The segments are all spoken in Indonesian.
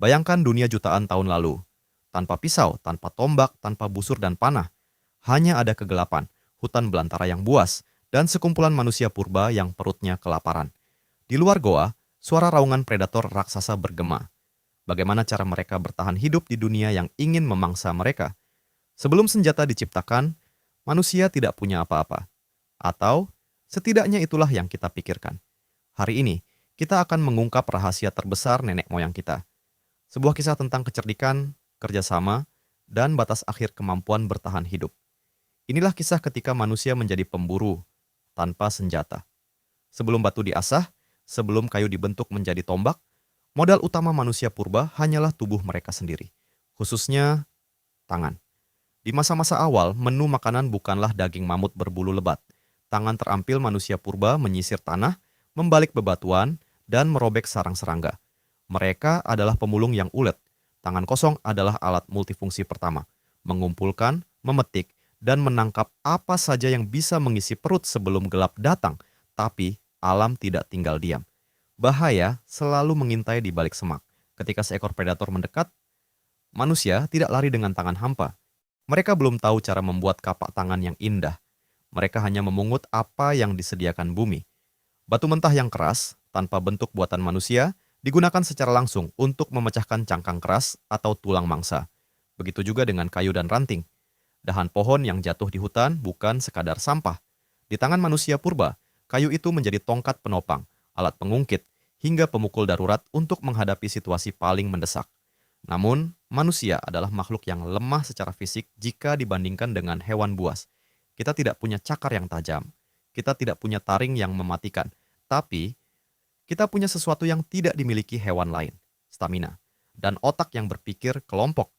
Bayangkan dunia jutaan tahun lalu. Tanpa pisau, tanpa tombak, tanpa busur dan panah. Hanya ada kegelapan, hutan belantara yang buas, dan sekumpulan manusia purba yang perutnya kelaparan. Di luar goa, suara raungan predator raksasa bergema. Bagaimana cara mereka bertahan hidup di dunia yang ingin memangsa mereka? Sebelum senjata diciptakan, manusia tidak punya apa-apa. Atau, setidaknya itulah yang kita pikirkan. Hari ini, kita akan mengungkap rahasia terbesar nenek moyang kita. Sebuah kisah tentang kecerdikan, kerjasama, dan batas akhir kemampuan bertahan hidup. Inilah kisah ketika manusia menjadi pemburu tanpa senjata. Sebelum batu diasah, sebelum kayu dibentuk menjadi tombak, modal utama manusia purba hanyalah tubuh mereka sendiri, khususnya tangan. Di masa-masa awal, menu makanan bukanlah daging mamut berbulu lebat. Tangan terampil manusia purba menyisir tanah, membalik bebatuan, dan merobek sarang serangga. Mereka adalah pemulung yang ulet. Tangan kosong adalah alat multifungsi pertama, mengumpulkan, memetik, dan menangkap apa saja yang bisa mengisi perut sebelum gelap datang, tapi alam tidak tinggal diam. Bahaya selalu mengintai di balik semak. Ketika seekor predator mendekat, manusia tidak lari dengan tangan hampa. Mereka belum tahu cara membuat kapak tangan yang indah. Mereka hanya memungut apa yang disediakan bumi. Batu mentah yang keras, tanpa bentuk buatan manusia, digunakan secara langsung untuk memecahkan cangkang keras atau tulang mangsa. Begitu juga dengan kayu dan ranting. Dahan pohon yang jatuh di hutan bukan sekadar sampah. Di tangan manusia purba, kayu itu menjadi tongkat penopang, alat pengungkit, hingga pemukul darurat untuk menghadapi situasi paling mendesak. Namun, manusia adalah makhluk yang lemah secara fisik jika dibandingkan dengan hewan buas. Kita tidak punya cakar yang tajam, kita tidak punya taring yang mematikan, tapi kita punya sesuatu yang tidak dimiliki hewan lain, stamina, dan otak yang berpikir kelompok.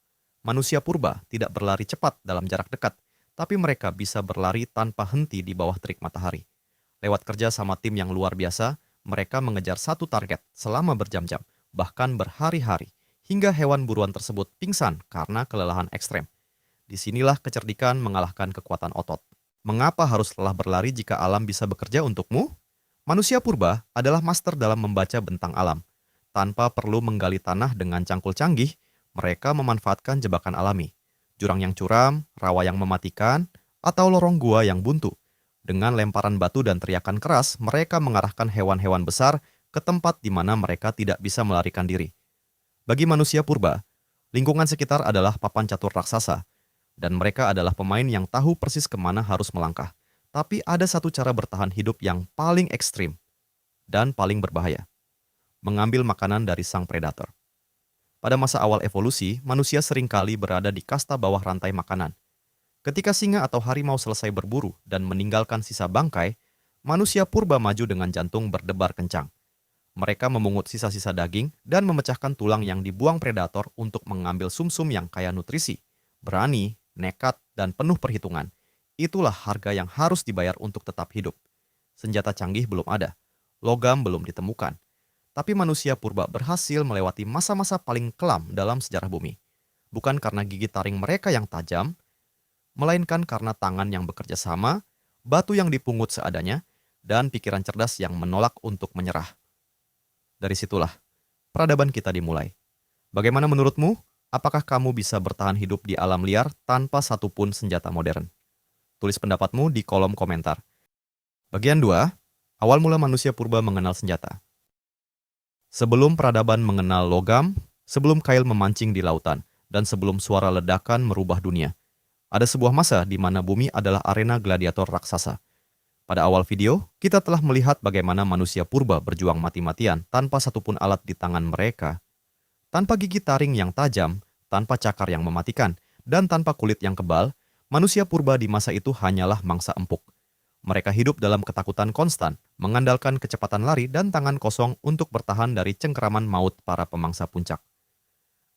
Manusia purba tidak berlari cepat dalam jarak dekat, tapi mereka bisa berlari tanpa henti di bawah terik matahari. Lewat kerja sama tim yang luar biasa, mereka mengejar satu target selama berjam-jam, bahkan berhari-hari, hingga hewan buruan tersebut pingsan karena kelelahan ekstrem. Disinilah kecerdikan mengalahkan kekuatan otot. Mengapa harus lelah berlari jika alam bisa bekerja untukmu? Manusia purba adalah master dalam membaca bentang alam. Tanpa perlu menggali tanah dengan cangkul canggih, mereka memanfaatkan jebakan alami. Jurang yang curam, rawa yang mematikan, atau lorong gua yang buntu. Dengan lemparan batu dan teriakan keras, mereka mengarahkan hewan-hewan besar ke tempat di mana mereka tidak bisa melarikan diri. Bagi manusia purba, lingkungan sekitar adalah papan catur raksasa, dan mereka adalah pemain yang tahu persis kemana harus melangkah. Tapi ada satu cara bertahan hidup yang paling ekstrim dan paling berbahaya. Mengambil makanan dari sang predator. Pada masa awal evolusi, manusia seringkali berada di kasta bawah rantai makanan. Ketika singa atau harimau selesai berburu dan meninggalkan sisa bangkai, manusia purba maju dengan jantung berdebar kencang. Mereka memungut sisa-sisa daging dan memecahkan tulang yang dibuang predator untuk mengambil sumsum yang kaya nutrisi. Berani, nekat, dan penuh perhitungan. Itulah harga yang harus dibayar untuk tetap hidup. Senjata canggih belum ada, logam belum ditemukan. Tapi manusia purba berhasil melewati masa-masa paling kelam dalam sejarah bumi. Bukan karena gigi taring mereka yang tajam, melainkan karena tangan yang bekerja sama, batu yang dipungut seadanya, dan pikiran cerdas yang menolak untuk menyerah. Dari situlah, peradaban kita dimulai. Bagaimana menurutmu? Apakah kamu bisa bertahan hidup di alam liar tanpa satupun senjata modern? Tulis pendapatmu di kolom komentar. Bagian 2, awal mula manusia purba mengenal senjata. Sebelum peradaban mengenal logam, sebelum kail memancing di lautan, dan sebelum suara ledakan merubah dunia, ada sebuah masa di mana bumi adalah arena gladiator raksasa. Pada awal video, kita telah melihat bagaimana manusia purba berjuang mati-matian tanpa satupun alat di tangan mereka. Tanpa gigi taring yang tajam, tanpa cakar yang mematikan, dan tanpa kulit yang kebal, manusia purba di masa itu hanyalah mangsa empuk. Mereka hidup dalam ketakutan konstan, mengandalkan kecepatan lari dan tangan kosong untuk bertahan dari cengkeraman maut para pemangsa puncak.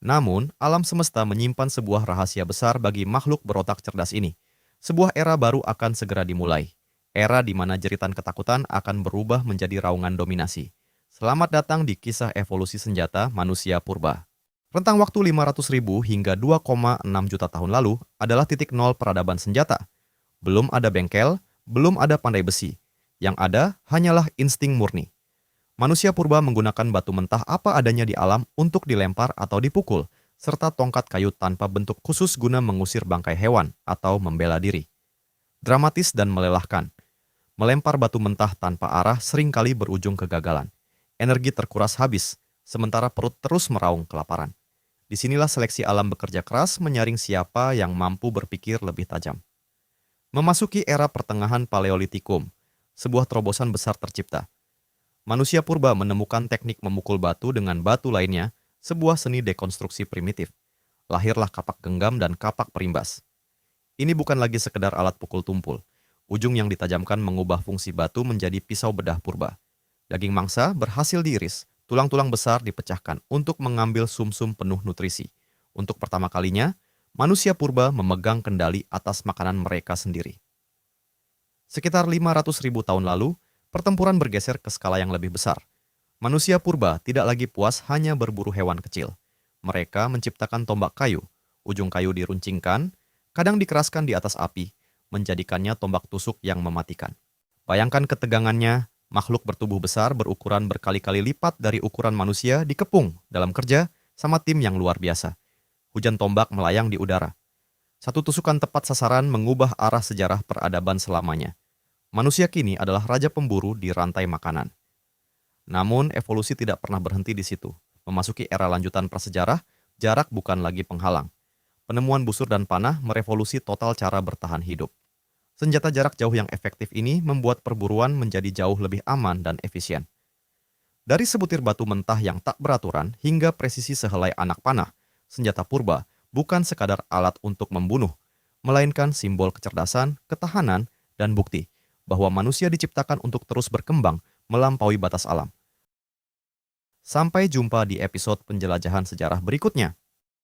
Namun, alam semesta menyimpan sebuah rahasia besar bagi makhluk berotak cerdas ini. Sebuah era baru akan segera dimulai. Era di mana jeritan ketakutan akan berubah menjadi raungan dominasi. Selamat datang di kisah evolusi senjata manusia purba. Rentang waktu 500.000 hingga 2,6 juta tahun lalu adalah titik nol peradaban senjata. Belum ada bengkel, belum ada pandai besi. Yang ada hanyalah insting murni. Manusia purba menggunakan batu mentah apa adanya di alam untuk dilempar atau dipukul, serta tongkat kayu tanpa bentuk khusus guna mengusir bangkai hewan atau membela diri. Dramatis dan melelahkan. Melempar batu mentah tanpa arah seringkali berujung kegagalan. Energi terkuras habis, sementara perut terus meraung kelaparan. Disinilah seleksi alam bekerja keras menyaring siapa yang mampu berpikir lebih tajam. Memasuki era pertengahan Paleolitikum, sebuah terobosan besar tercipta. Manusia purba menemukan teknik memukul batu dengan batu lainnya, sebuah seni dekonstruksi primitif. Lahirlah kapak genggam dan kapak perimbas. Ini bukan lagi sekedar alat pukul tumpul. Ujung yang ditajamkan mengubah fungsi batu menjadi pisau bedah purba. Daging mangsa berhasil diiris, tulang-tulang besar dipecahkan untuk mengambil sumsum penuh nutrisi. Untuk pertama kalinya, manusia purba memegang kendali atas makanan mereka sendiri. Sekitar 500.000 tahun lalu, pertempuran bergeser ke skala yang lebih besar. Manusia purba tidak lagi puas hanya berburu hewan kecil. Mereka menciptakan tombak kayu. Ujung kayu diruncingkan, kadang dikeraskan di atas api, menjadikannya tombak tusuk yang mematikan. Bayangkan ketegangannya, makhluk bertubuh besar berukuran berkali-kali lipat dari ukuran manusia dikepung dalam kerja sama tim yang luar biasa. Hujan tombak melayang di udara. Satu tusukan tepat sasaran mengubah arah sejarah peradaban selamanya. Manusia kini adalah raja pemburu di rantai makanan. Namun, evolusi tidak pernah berhenti di situ. Memasuki era lanjutan prasejarah, jarak bukan lagi penghalang. Penemuan busur dan panah merevolusi total cara bertahan hidup. Senjata jarak jauh yang efektif ini membuat perburuan menjadi jauh lebih aman dan efisien. Dari sebutir batu mentah yang tak beraturan hingga presisi sehelai anak panah, senjata purba bukan sekadar alat untuk membunuh, melainkan simbol kecerdasan, ketahanan, dan bukti bahwa manusia diciptakan untuk terus berkembang melampaui batas alam. Sampai jumpa di episode penjelajahan sejarah berikutnya.